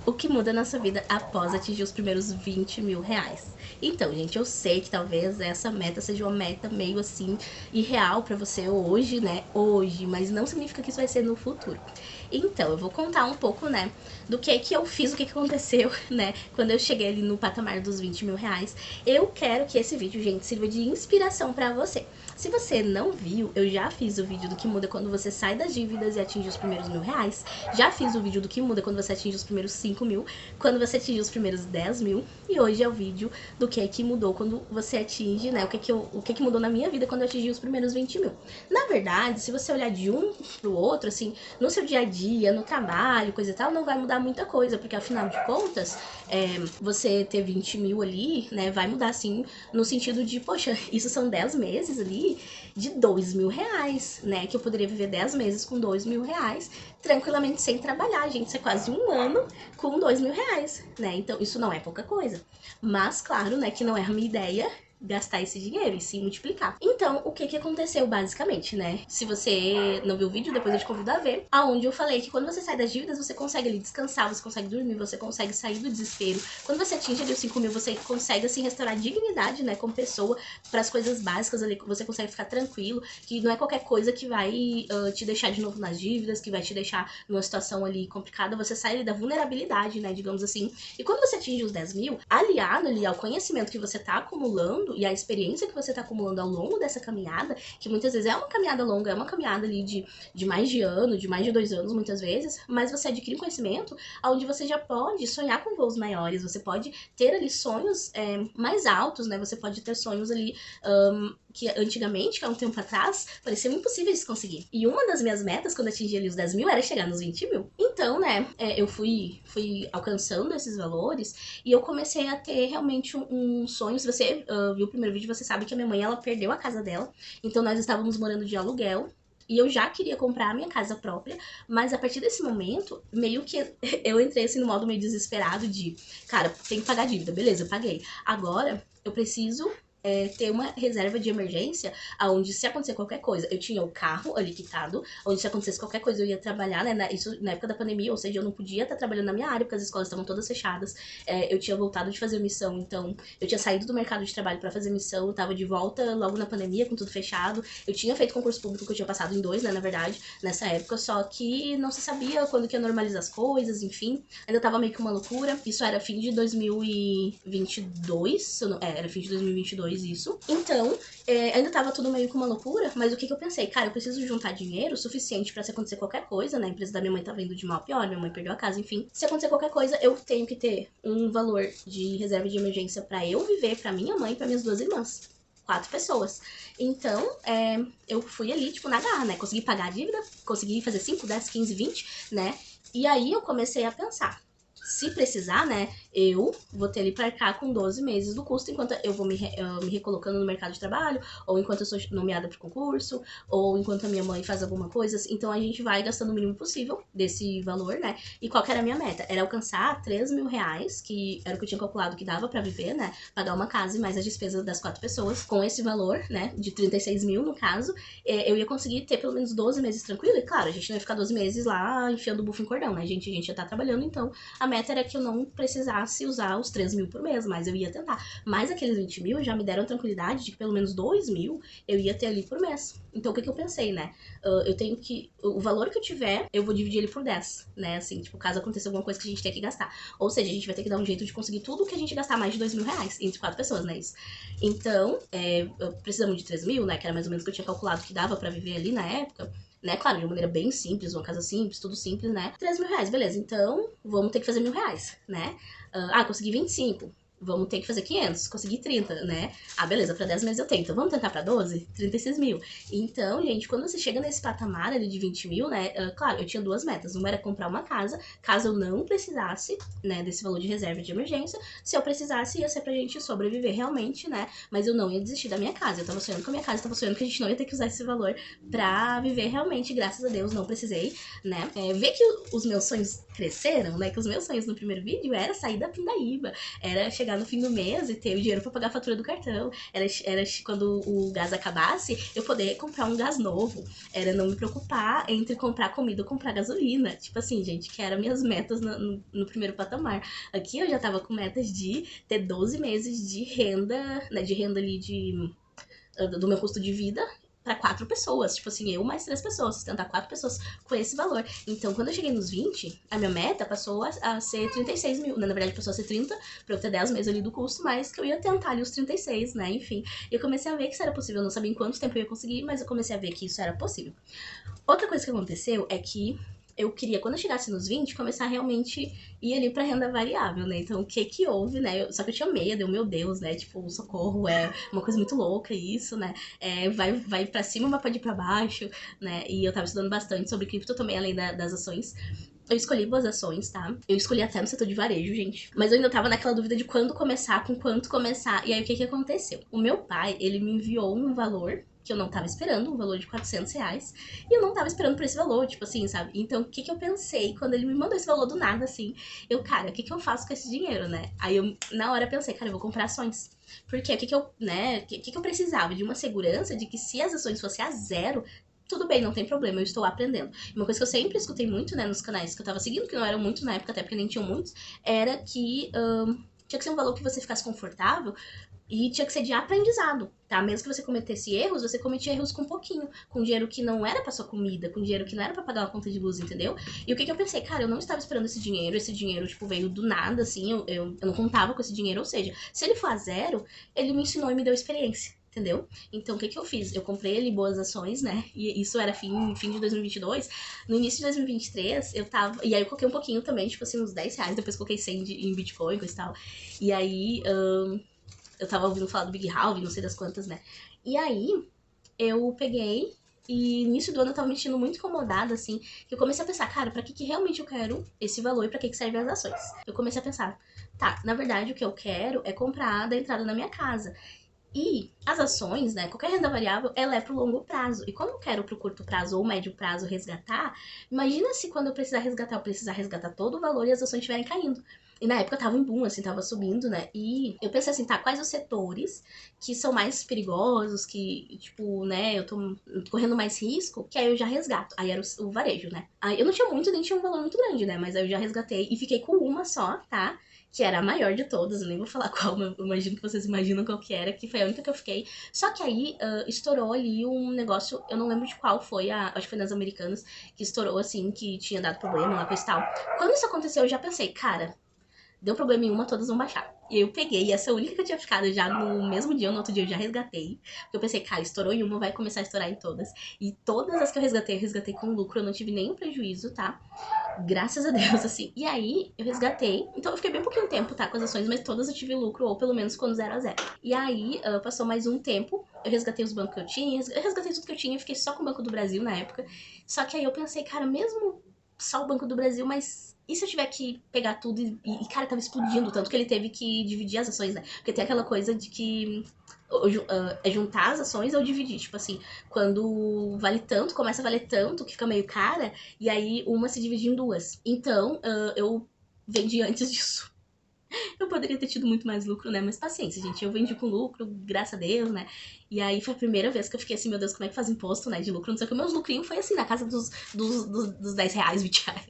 O que muda na sua vida após atingir os primeiros 20 mil reais? Então, gente, eu sei que talvez essa meta seja uma meta meio assim irreal pra você hoje, né? Hoje, mas não significa que isso vai ser no futuro. Então, eu vou contar um pouco, né, do que eu fiz, o que aconteceu, né, quando eu cheguei ali no patamar dos 20 mil reais. Eu quero que esse vídeo, gente, sirva de inspiração pra você. Se você não viu, eu já fiz o vídeo do que muda quando você sai das dívidas e atinge os primeiros R$ 1.000. Já fiz o vídeo do que muda quando você atinge os primeiros 5 mil, quando você atinge os primeiros 10 mil. E hoje é o vídeo do que mudou quando você atinge, né, o que mudou na minha vida quando eu atingi os primeiros 20 mil. Na verdade, se você olhar de um pro outro, assim, no seu dia a dia, no trabalho, coisa e tal, não vai mudar muita coisa, porque afinal de contas, você ter 20 mil ali, né, vai mudar assim, no sentido de, poxa, isso são 10 meses ali de 2 mil reais, né, que eu poderia viver 10 meses com 2 mil reais, tranquilamente sem trabalhar, gente, isso é quase um ano com 2 mil reais, né, então isso não é pouca coisa, mas claro, né, que não é a minha ideia gastar esse dinheiro e sim multiplicar. Então, o que aconteceu basicamente, né? Se você não viu o vídeo, depois eu te convido a ver, aonde eu falei que quando você sai das dívidas, você consegue ali descansar, você consegue dormir, você consegue sair do desespero. Quando você atinge ali os 5 mil, você consegue assim restaurar dignidade, né, como pessoa, para as coisas básicas ali, você consegue ficar tranquilo, que não é qualquer coisa que vai te deixar de novo nas dívidas, que vai te deixar numa situação ali complicada, você sai ali da vulnerabilidade, né, digamos assim. E quando você atinge os 10 mil, aliado ali ao conhecimento que você tá acumulando e a experiência que você tá acumulando ao longo dessa caminhada, que muitas vezes é uma caminhada longa, é uma caminhada ali de mais de ano, de mais de 2 anos muitas vezes, mas você adquire conhecimento onde você já pode sonhar com voos maiores, você pode ter ali sonhos mais altos, né? Você pode ter sonhos ali que antigamente, que há um tempo atrás, pareciam impossíveis de conseguir. E uma das minhas metas, quando atingi ali os 10 mil, era chegar nos 20 mil. Então, né, eu fui alcançando esses valores e eu comecei a ter realmente um sonho. Se você viu o primeiro vídeo, você sabe que a minha mãe, ela perdeu a casa dela. Então, nós estávamos morando de aluguel. E eu já queria comprar a minha casa própria, mas a partir desse momento, meio que eu entrei assim no modo meio desesperado de, cara, tem que pagar a dívida, beleza, eu paguei. Agora, eu preciso ter uma reserva de emergência, onde se acontecer qualquer coisa, eu tinha o carro ali quitado, onde se acontecesse qualquer coisa eu ia trabalhar, né, isso na época da pandemia, ou seja, eu não podia estar trabalhando na minha área, porque as escolas estavam todas fechadas, eu tinha voltado de fazer missão, então eu tinha saído do mercado de trabalho para fazer missão, eu tava de volta logo na pandemia, com tudo fechado, eu tinha feito concurso público, que eu tinha passado em 2, né, na verdade, nessa época, só que não se sabia quando que ia normalizar as coisas, enfim, ainda tava meio que uma loucura, isso era fim de 2022, era fim de 2022, isso. Então, ainda tava tudo meio com uma loucura, mas o que eu pensei? Cara, eu preciso juntar dinheiro suficiente pra se acontecer qualquer coisa, né? A empresa da minha mãe tá vendo de mal a pior, minha mãe perdeu a casa, enfim. Se acontecer qualquer coisa, eu tenho que ter um valor de reserva de emergência pra eu viver, pra minha mãe e pra minhas 2 irmãs. 4 pessoas. Então, eu fui ali, tipo, na garra, né? Consegui pagar a dívida, consegui fazer 5, 10, 15, 20, né? E aí eu comecei a pensar, se precisar, né, eu vou ter ali pra arcar com 12 meses do custo, enquanto eu vou me recolocando no mercado de trabalho, ou enquanto eu sou nomeada pro concurso, ou enquanto a minha mãe faz alguma coisa. Então a gente vai gastando o mínimo possível desse valor, né? E qual que era a minha meta? Era alcançar 3 mil reais, que era o que eu tinha calculado que dava pra viver, né? Pagar uma casa e mais as despesas das 4 pessoas. Com esse valor, né, de 36 mil no caso, eu ia conseguir ter pelo menos 12 meses tranquilo. E claro, a gente não ia ficar 12 meses lá enfiando o bufo em cordão, né? A gente já tá trabalhando, então a meta era que eu não precisasse usar os 3 mil por mês, mas eu ia tentar. Mas aqueles 20 mil já me deram tranquilidade de que pelo menos 2 mil eu ia ter ali por mês. Então o que eu pensei, né? Eu tenho que. O valor que eu tiver, eu vou dividir ele por 10, né? Assim, tipo, caso aconteça alguma coisa que a gente tenha que gastar. Ou seja, a gente vai ter que dar um jeito de conseguir tudo que a gente gastar mais de 2 mil reais entre 4 pessoas, né? Isso. Então, precisamos de 3 mil, né? Que era mais ou menos o que eu tinha calculado que dava pra viver ali na época. Né, claro, de uma maneira bem simples, uma casa simples, tudo simples, né? 3 mil reais, beleza, então vamos ter que fazer R$ 1.000, né? Consegui 25. Vamos ter que fazer 500, consegui 30, né? Beleza, pra 10 meses eu tenho. Então vamos tentar pra 12? 36 mil. Então, gente, quando você chega nesse patamar ali de 20 mil, né? Claro, eu tinha 2 metas. Uma era comprar uma casa, caso eu não precisasse, né, desse valor de reserva de emergência. Se eu precisasse, ia ser pra gente sobreviver realmente, né? Mas eu não ia desistir da minha casa. Eu tava sonhando com a minha casa, eu tava sonhando que a gente não ia ter que usar esse valor pra viver realmente. Graças a Deus, não precisei, né? Ver que os meus sonhos cresceram, né? Que os meus sonhos no primeiro vídeo era sair da pindaíba, era chegar chegar no fim do mês e ter o dinheiro pra pagar a fatura do cartão. Era quando o gás acabasse, eu poder comprar um gás novo. Era não me preocupar entre comprar comida ou comprar gasolina. Tipo assim, gente, que eram minhas metas no primeiro patamar. Aqui eu já tava com metas de ter 12 meses de renda, né, de renda ali do meu custo de vida para 4 pessoas. Tipo assim, eu mais 3 pessoas, sustentar 4 pessoas com esse valor. Então, quando eu cheguei nos 20, a minha meta passou a ser 36 mil. Na verdade, passou a ser 30, pra eu ter 10 meses ali do custo, mas que eu ia tentar ali os 36, né? Enfim, eu comecei a ver que isso era possível. Eu não sabia em quanto tempo eu ia conseguir, mas eu comecei a ver que isso era possível. Outra coisa que aconteceu é que eu queria, quando eu chegasse nos 20, começar a realmente ir ali pra renda variável, né? Então, o que que houve, né? Só que eu tinha medo, meu Deus, né? Tipo, socorro, é uma coisa muito louca isso, né? Vai pra cima, mas pode ir pra baixo, né? E eu tava estudando bastante sobre cripto também, além das ações. Eu escolhi boas ações, tá? Eu escolhi até no setor de varejo, gente. Mas eu ainda tava naquela dúvida de quando começar, com quanto começar. E aí, o que que aconteceu? O meu pai, ele me enviou um valor que eu não tava esperando, um valor de 400 reais. E eu não tava esperando por esse valor, tipo assim, sabe? Então, o que que eu pensei quando ele me mandou esse valor do nada, assim? Cara, o que que eu faço com esse dinheiro, né? Aí eu, na hora, pensei, cara, eu vou comprar ações. Porque o que que eu, né? O que que eu precisava? De uma segurança de que se as ações fossem a zero, tudo bem, não tem problema, eu estou aprendendo. Uma coisa que eu sempre escutei muito, né, nos canais que eu tava seguindo, que não eram muito na época, até porque nem tinham muitos, era que tinha que ser um valor que você ficasse confortável e tinha que ser de aprendizado, tá? Mesmo que você cometesse erros, você cometia erros com um pouquinho, com dinheiro que não era pra sua comida, com dinheiro que não era pra pagar uma conta de luz, entendeu? E o que que eu pensei? Cara, eu não estava esperando esse dinheiro, tipo, veio do nada, assim, eu não contava com esse dinheiro, ou seja, se ele for a zero, ele me ensinou e me deu experiência. Entendeu? Então, o que que eu fiz? Eu comprei ali boas ações, né? E isso era fim de 2022. No início de 2023, eu tava... E aí eu coloquei um pouquinho também, tipo assim, uns 10 reais. Depois coloquei 100 em Bitcoin e tal. E aí, eu tava ouvindo falar do Big Halving, não sei das quantas, né? E aí, eu peguei e início do ano eu tava me sentindo muito incomodada, assim, que eu comecei a pensar, cara, pra que realmente eu quero esse valor e pra que servem as ações? Eu comecei a pensar, tá, na verdade o que eu quero é comprar da entrada na minha casa. E as ações, né, qualquer renda variável, ela é pro longo prazo. E como eu quero pro curto prazo ou médio prazo resgatar, imagina se quando eu precisar resgatar todo o valor e as ações estiverem caindo. E na época tava em boom, assim, tava subindo, né? E eu pensei assim, tá, quais os setores que são mais perigosos, que, tipo, né, eu tô correndo mais risco, que aí eu já resgato. Aí era o varejo, né? Aí eu não tinha muito, nem tinha um valor muito grande, né? Mas aí eu já resgatei e fiquei com uma só, tá? Que era a maior de todas, eu nem vou falar qual, mas eu imagino que vocês imaginam qual que era, que foi a única que eu fiquei. Só que aí estourou ali um negócio, eu não lembro de qual foi, acho que foi nas Americanas, que estourou assim, que tinha dado problema lá com esse tal. Quando isso aconteceu, eu já pensei, cara, deu problema em uma, todas vão baixar. E eu peguei, e essa única que eu tinha ficado já no mesmo dia, no outro dia eu já resgatei. Porque eu pensei, cara, estourou em uma, vai começar a estourar em todas. E todas as que eu resgatei com lucro, eu não tive nenhum prejuízo, tá? Graças a Deus, assim. E aí, eu resgatei. Então, eu fiquei bem pouquinho tempo, tá, com as ações, mas todas eu tive lucro, ou pelo menos quando 0 a 0. E aí, passou mais um tempo, eu resgatei os bancos que eu tinha, eu resgatei tudo que eu tinha, fiquei só com o Banco do Brasil na época. Só que aí eu pensei, cara, mesmo só o Banco do Brasil, mas e se eu tiver que pegar tudo cara, tava explodindo, tanto que ele teve que dividir as ações, né? Porque tem aquela coisa de que é juntar as ações ou dividir, tipo assim, quando vale tanto, começa a valer tanto, que fica meio cara, e aí uma se divide em duas. Então, eu vendi antes disso. Eu poderia ter tido muito mais lucro, né? Mas paciência, gente. Eu vendi com lucro, graças a Deus, né? E aí foi a primeira vez que eu fiquei assim, meu Deus, como é que faz imposto, né? De lucro. Não sei o que. Meus lucrinhos foi assim, na casa dos 10 reais, 20 reais.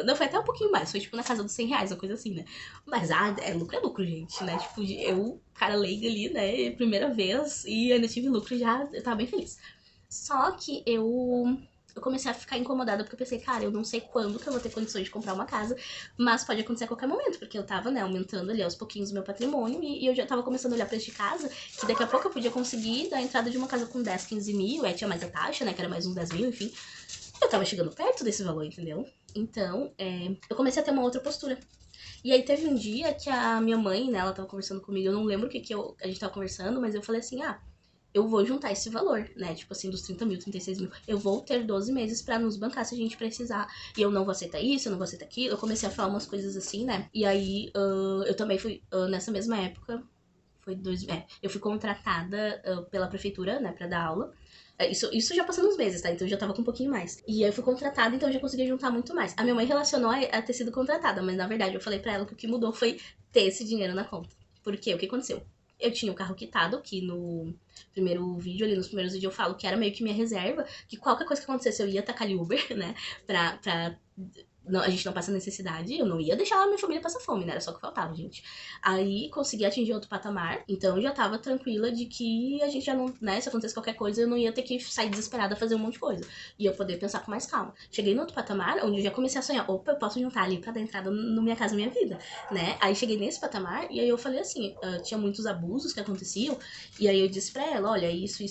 Não, foi até um pouquinho mais. Foi tipo na casa dos 100 reais, uma coisa assim, né? Mas, é lucro, gente, né? Tipo, eu, cara leiga ali, né? Primeira vez. E ainda tive lucro já. Eu tava bem feliz. Só que eu comecei a ficar incomodada porque eu pensei, cara, eu não sei quando que eu vou ter condições de comprar uma casa, mas pode acontecer a qualquer momento, porque eu tava, né, aumentando ali aos pouquinhos o meu patrimônio e eu já tava começando a olhar pra este casa, que daqui a pouco eu podia conseguir dar a entrada de uma casa com 10, 15 mil, aí tinha mais a taxa, né, que era mais uns 10 mil, enfim. Eu tava chegando perto desse valor, entendeu? Então, eu comecei a ter uma outra postura. E aí teve um dia que a minha mãe, né, ela tava conversando comigo, eu não lembro o que a gente tava conversando, mas eu falei assim, eu vou juntar esse valor, né? Tipo assim, dos 30 mil, 36 mil. Eu vou ter 12 meses pra nos bancar se a gente precisar. E eu não vou aceitar isso, eu não vou aceitar aquilo. Eu comecei a falar umas coisas assim, né? E aí, eu também fui, nessa mesma época, eu fui contratada pela prefeitura, né, pra dar aula. Isso já passou uns meses, tá? Então eu já tava com um pouquinho mais. E aí eu fui contratada, então eu já consegui juntar muito mais. A minha mãe relacionou a ter sido contratada, mas na verdade eu falei pra ela que o que mudou foi ter esse dinheiro na conta. Porque o que aconteceu? Eu tinha o carro quitado, que no primeiro vídeo, ali nos primeiros vídeos eu falo que era meio que minha reserva, que qualquer coisa que acontecesse eu ia tacar ali Uber, né, pra não, a gente não passa necessidade, eu não ia deixar a minha família passar fome, né? Era só o que faltava, gente. Aí consegui atingir outro patamar, então eu já tava tranquila de que a gente já não, né? Se acontecesse qualquer coisa, eu não ia ter que sair desesperada a fazer um monte de coisa. E eu poder pensar com mais calma. Cheguei no outro patamar, onde eu já comecei a sonhar, opa, eu posso juntar ali pra dar entrada no Minha Casa Minha Vida, né? Aí cheguei nesse patamar e aí eu falei assim, tinha muitos abusos que aconteciam, e aí eu disse pra ela, olha, isso,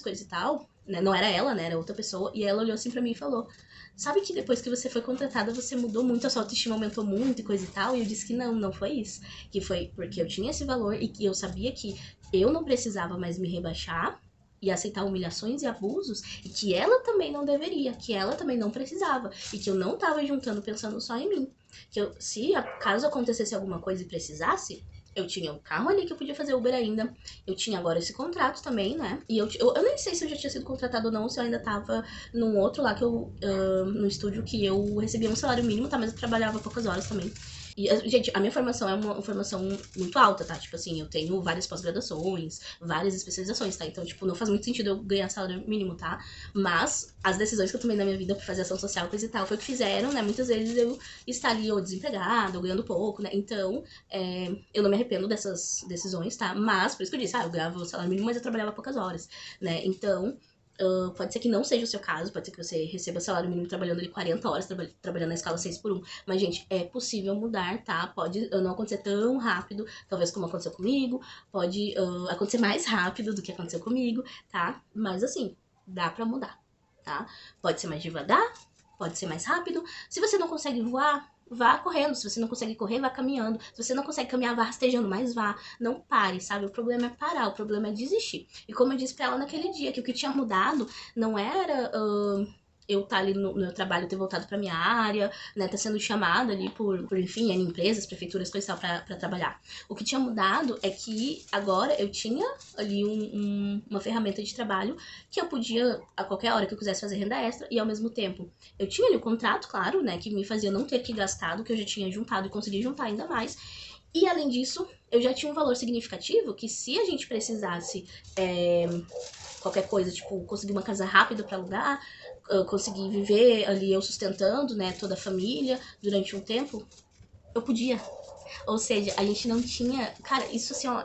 coisa e tal. Né? Não era ela, né? Era outra pessoa. E ela olhou assim pra mim e falou, sabe que depois que você foi contratada, você mudou muito, a sua autoestima aumentou muito e coisa e tal? E eu disse que não foi isso. Que foi porque eu tinha esse valor e que eu sabia que eu não precisava mais me rebaixar e aceitar humilhações e abusos, e que ela também não deveria, que ela também não precisava, e que eu não tava juntando pensando só em mim. Que eu, se caso acontecesse alguma coisa e precisasse, eu tinha um carro ali que eu podia fazer Uber ainda. Eu tinha agora esse contrato também, né? E eu nem sei se eu já tinha sido contratado ou não, se eu ainda tava num outro lá que eu. No estúdio que eu recebia um salário mínimo, tá? Mas eu trabalhava poucas horas também. E, gente, a minha formação é uma formação muito alta, tá? Tipo assim, eu tenho várias pós-graduações, várias especializações, tá? Então, tipo, não faz muito sentido eu ganhar salário mínimo, tá? Mas as decisões que eu tomei na minha vida pra fazer ação social, coisa e tal, foi o que fizeram, né? Muitas vezes eu estar ali ou desempregada, ou ganhando pouco, né? Então, eu não me arrependo dessas decisões, tá? Mas, por isso que eu disse, eu ganhava o salário mínimo, mas eu trabalhava poucas horas, né? Então, pode ser que não seja o seu caso, pode ser que você receba salário mínimo trabalhando ali 40 horas, trabalhando na escala 6 por 1. Mas, gente, é possível mudar, tá? Pode não acontecer tão rápido, talvez como aconteceu comigo, pode acontecer mais rápido do que aconteceu comigo, tá? Mas, assim, dá pra mudar, tá? Pode ser mais devagar, pode ser mais rápido. Se você não consegue voar, vá correndo. Se você não consegue correr, vá caminhando. Se você não consegue caminhar, vá rastejando, mas vá. Não pare, sabe? O problema é parar, o problema é desistir. E como eu disse pra ela naquele dia, que o que tinha mudado não era eu estar ali no meu trabalho, ter voltado pra minha área, né? Tá sendo chamada ali por enfim, empresas, prefeituras, coisa e tal, pra trabalhar. O que tinha mudado é que agora eu tinha ali uma ferramenta de trabalho que eu podia, a qualquer hora que eu quisesse, fazer renda extra, e ao mesmo tempo eu tinha ali o contrato, claro, né, que me fazia não ter que gastar do que eu já tinha juntado e consegui juntar ainda mais. E além disso, eu já tinha um valor significativo que, se a gente precisasse qualquer coisa, tipo, conseguir uma casa rápida para alugar, conseguir viver ali eu sustentando, né, toda a família durante um tempo, eu podia. Ou seja, a gente não tinha... Cara, isso assim, ó,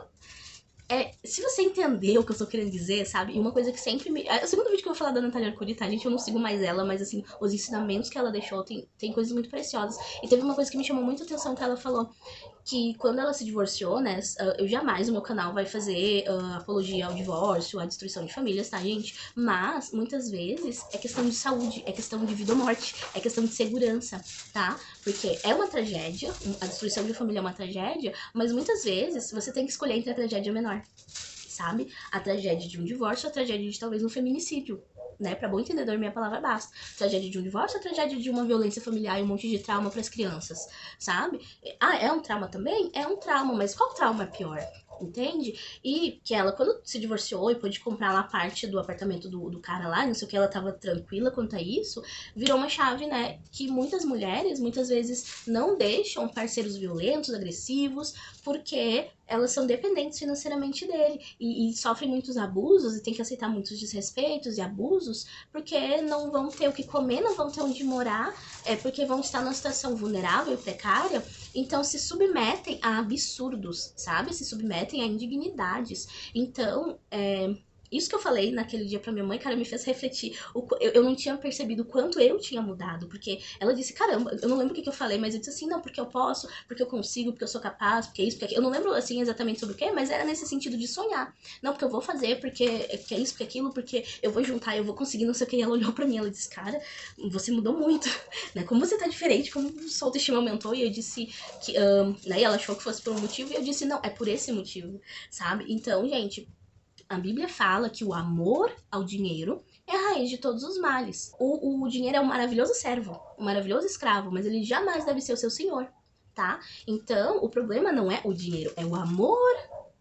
se você entender o que eu tô querendo dizer, sabe? E uma coisa que sempre me... É o segundo vídeo que eu vou falar da Natália Arcuri, tá? Gente, eu não sigo mais ela, mas assim, os ensinamentos que ela deixou tem coisas muito preciosas. E teve uma coisa que me chamou muita atenção, que ela falou que quando ela se divorciou, né, eu jamais, o meu canal vai fazer apologia ao divórcio, à destruição de famílias, tá, gente? Mas, muitas vezes, é questão de saúde, é questão de vida ou morte, é questão de segurança, tá? Porque é uma tragédia, a destruição de família é uma tragédia, mas muitas vezes você tem que escolher entre a tragédia menor, sabe? A tragédia de um divórcio, a tragédia de talvez um feminicídio, né? Pra bom entendedor, minha palavra basta. Tragédia de um divórcio, a tragédia de uma violência familiar e um monte de trauma pras crianças, sabe? É um trauma também? É um trauma, mas qual trauma é pior? Entende? E que ela, quando se divorciou e pôde comprar lá parte do apartamento do cara lá, não sei o que, ela tava tranquila quanto a isso, virou uma chave, né? Que muitas mulheres, muitas vezes, não deixam parceiros violentos, agressivos, porque elas são dependentes financeiramente dele e sofrem muitos abusos e tem que aceitar muitos desrespeitos e abusos, porque não vão ter o que comer, não vão ter onde morar, porque vão estar numa situação vulnerável e precária. Então se submetem a absurdos, sabe? Se submetem a indignidades. Então, isso que eu falei naquele dia pra minha mãe, cara, me fez refletir. Eu não tinha percebido o quanto eu tinha mudado, porque ela disse, caramba, eu não lembro o que eu falei, mas eu disse assim, não, porque eu posso, porque eu consigo, porque eu sou capaz, porque é isso, porque aquilo. Eu não lembro, assim, exatamente sobre o que, mas era nesse sentido de sonhar. Não, porque eu vou fazer, porque é isso, porque é aquilo, porque eu vou juntar, eu vou conseguir, não sei o que. E ela olhou pra mim, ela disse, cara, você mudou muito, né? Como você tá diferente, como sua autoestima aumentou. E eu disse que, né, e ela achou que fosse por um motivo, e eu disse, não, é por esse motivo, sabe? Então, gente, a Bíblia fala que o amor ao dinheiro é a raiz de todos os males. O dinheiro é um maravilhoso servo, um maravilhoso escravo, mas ele jamais deve ser o seu senhor, tá? Então, o problema não é o dinheiro, é o amor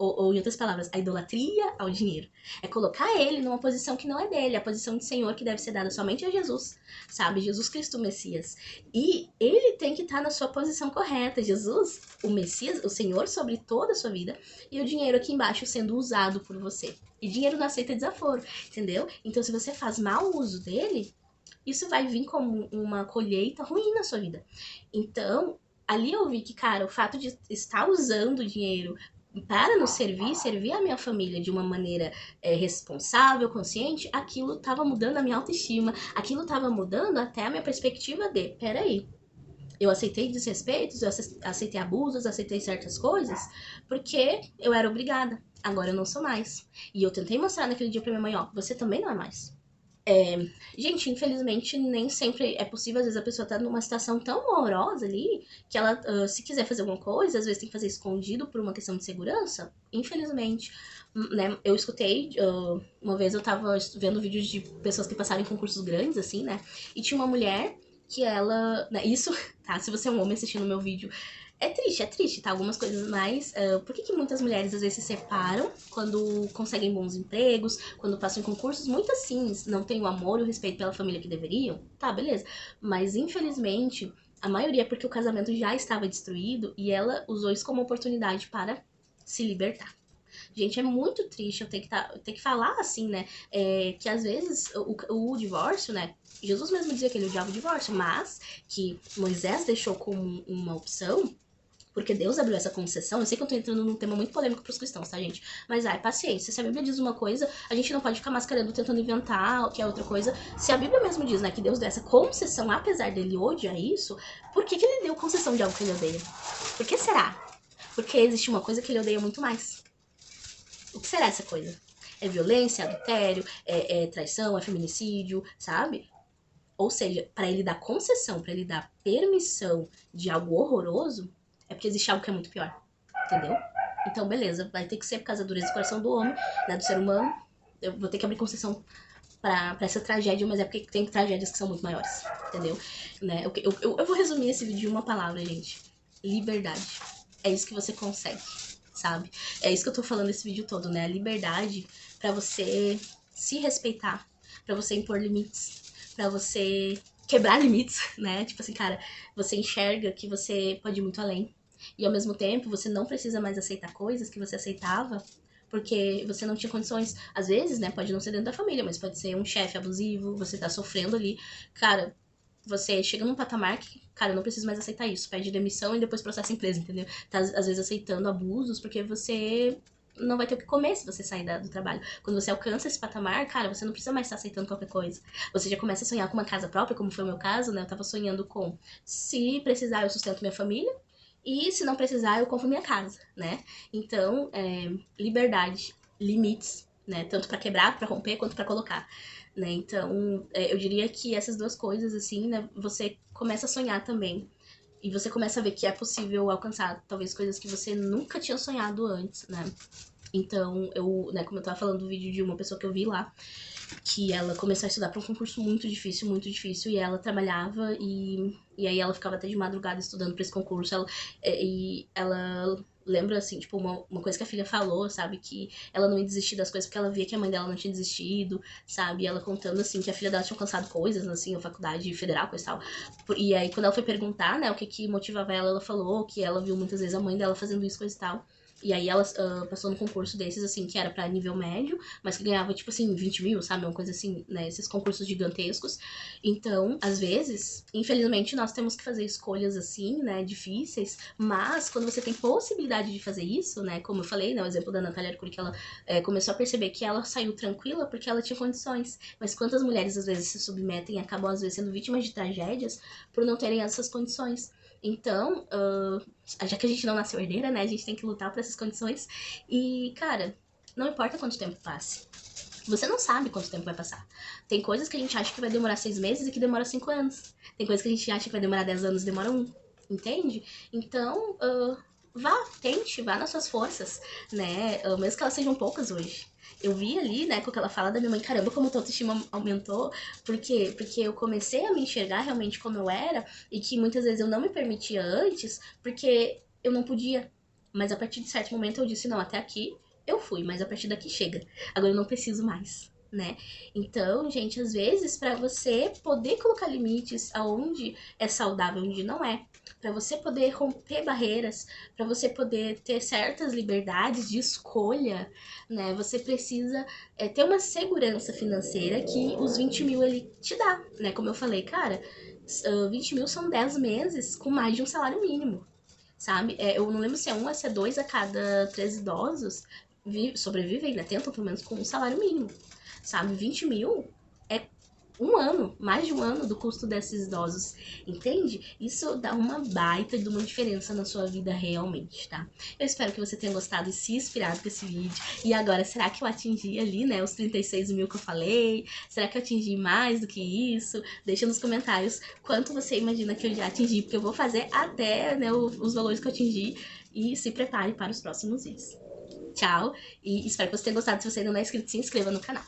ou em outras palavras, a idolatria ao dinheiro. É colocar ele numa posição que não é dele, a posição de Senhor que deve ser dada somente a Jesus, sabe? Jesus Cristo, o Messias. E ele tem que estar na sua posição correta. Jesus, o Messias, o Senhor sobre toda a sua vida, e o dinheiro aqui embaixo sendo usado por você. E dinheiro não aceita desaforo, entendeu? Então, se você faz mau uso dele, isso vai vir como uma colheita ruim na sua vida. Então, ali eu vi que, cara, o fato de estar usando o dinheiro para nos servir a minha família de uma maneira responsável, consciente, aquilo tava mudando a minha autoestima, aquilo tava mudando até a minha perspectiva de, peraí, eu aceitei desrespeitos, eu aceitei abusos, aceitei certas coisas, porque eu era obrigada. Agora eu não sou mais. E eu tentei mostrar naquele dia pra minha mãe, ó, você também não é mais. Gente, infelizmente, nem sempre é possível. Às vezes a pessoa tá numa situação tão horrorosa ali que ela, se quiser fazer alguma coisa, às vezes tem que fazer escondido por uma questão de segurança. Infelizmente, né? Eu escutei, uma vez eu tava vendo vídeos de pessoas que passaram em concursos grandes, assim, né? E tinha uma mulher que ela, né, isso, tá? Se você é um homem assistindo o meu vídeo, é triste, tá? Algumas coisas mais. Por que muitas mulheres às vezes se separam quando conseguem bons empregos, quando passam em concursos? Muitas sim, não têm o amor e o respeito pela família que deveriam. Tá, beleza. Mas infelizmente, a maioria é porque o casamento já estava destruído e ela usou isso como oportunidade para se libertar. Gente, é muito triste eu ter que falar assim, né? Que às vezes o divórcio, né? Jesus mesmo dizia que ele odiava o divórcio, mas que Moisés deixou como uma opção porque Deus abriu essa concessão. Eu sei que eu tô entrando num tema muito polêmico pros cristãos, tá, gente? Mas, paciência. Se a Bíblia diz uma coisa, a gente não pode ficar mascarando, tentando inventar o que é outra coisa. Se a Bíblia mesmo diz, né, que Deus deu essa concessão, apesar dele odiar isso, por que ele deu concessão de algo que ele odeia? Por que será? Porque existe uma coisa que ele odeia muito mais. O que será essa coisa? É violência, é adultério, é traição, é feminicídio, sabe? Ou seja, para ele dar concessão, para ele dar permissão de algo horroroso, é porque existe algo que é muito pior. Entendeu? Então, beleza, vai ter que ser por causa da dureza do coração do homem, né, do ser humano. Eu vou ter que abrir concessão pra essa tragédia, mas é porque tem tragédias que são muito maiores, entendeu? Né? Eu vou resumir esse vídeo em uma palavra, gente. Liberdade. É isso que você consegue, sabe? É isso que eu tô falando esse vídeo todo, né? A liberdade pra você se respeitar, pra você impor limites, pra você quebrar limites, né? Tipo assim, cara, você enxerga que você pode ir muito além. E ao mesmo tempo, você não precisa mais aceitar coisas que você aceitava porque você não tinha condições. Às vezes, né, pode não ser dentro da família, mas pode ser um chefe abusivo, você tá sofrendo ali. Cara, você chega num patamar que, cara, eu não preciso mais aceitar isso. Pede demissão e depois processa a empresa, entendeu? Tá, às vezes, aceitando abusos porque você não vai ter o que comer se você sair do trabalho. Quando você alcança esse patamar, cara, você não precisa mais estar aceitando qualquer coisa. Você já começa a sonhar com uma casa própria, como foi o meu caso, né? Eu tava sonhando com, se precisar, eu sustento minha família. E se não precisar, eu compro minha casa, né? Então, liberdade, limites, né? Tanto pra quebrar, pra romper, quanto pra colocar, né? Então, eu diria que essas duas coisas, assim, né? Você começa a sonhar também. E você começa a ver que é possível alcançar, talvez, coisas que você nunca tinha sonhado antes, né? Então, né, como eu tava falando do vídeo de uma pessoa que eu vi lá, que ela começou a estudar para um concurso muito difícil, e ela trabalhava e aí ela ficava até de madrugada estudando para esse concurso. E ela lembra, assim, tipo, uma coisa que a filha falou, sabe? Que ela não ia desistir das coisas porque ela via que a mãe dela não tinha desistido, sabe? E ela contando, assim, que a filha dela tinha alcançado coisas, assim, na faculdade federal, coisa e tal. E aí, quando ela foi perguntar, né, o que motivava ela, ela falou que ela viu muitas vezes a mãe dela fazendo isso, coisa e tal. E aí ela passou num concurso desses, assim, que era pra nível médio, mas que ganhava, tipo assim, 20 mil, sabe? Uma coisa assim, né? Esses concursos gigantescos. Então, às vezes, infelizmente, nós temos que fazer escolhas assim, né? Difíceis. Mas, quando você tem possibilidade de fazer isso, né? Como eu falei, né? O exemplo da Natália Arcuri, que ela começou a perceber que ela saiu tranquila porque ela tinha condições. Mas quantas mulheres, às vezes, se submetem e acabam, às vezes, sendo vítimas de tragédias por não terem essas condições. Então, já que a gente não nasceu herdeira, né? A gente tem que lutar por essas condições. E, cara, não importa quanto tempo passe. Você não sabe quanto tempo vai passar. Tem coisas que a gente acha que vai demorar 6 meses e que demora 5 anos. Tem coisas que a gente acha que vai demorar 10 anos e demora 1. Entende? Então, tente, vá nas suas forças, né? Mesmo que elas sejam poucas hoje. Eu vi ali, né, com aquela fala da minha mãe, caramba, como a tua autoestima aumentou. Por quê? Porque eu comecei a me enxergar realmente como eu era e que muitas vezes eu não me permitia antes porque eu não podia. Mas a partir de certo momento eu disse, não, até aqui eu fui, mas a partir daqui chega. Agora eu não preciso mais, né? Então, gente, às vezes, para você poder colocar limites aonde é saudável, onde não é, para você poder romper barreiras, para você poder ter certas liberdades de escolha, né? Você precisa ter uma segurança financeira que os 20 mil ele te dá, né? Como eu falei, cara, 20 mil são 10 meses com mais de um salário mínimo, sabe? Eu não lembro se é um ou se é dois a cada 3 idosos sobrevivem, né? Tentam pelo menos com um salário mínimo, sabe? 20 mil é um ano, mais de um ano do custo desses idosos, entende? Isso dá uma baita de uma diferença na sua vida realmente, tá? Eu espero que você tenha gostado e se inspirado com esse vídeo. E agora, será que eu atingi ali, né, os 36 mil que eu falei? Será que eu atingi mais do que isso? Deixa nos comentários quanto você imagina que eu já atingi, porque eu vou fazer até, né, os valores que eu atingi e se prepare para os próximos vídeos. Tchau, e espero que você tenha gostado. Se você ainda não é inscrito, se inscreva no canal.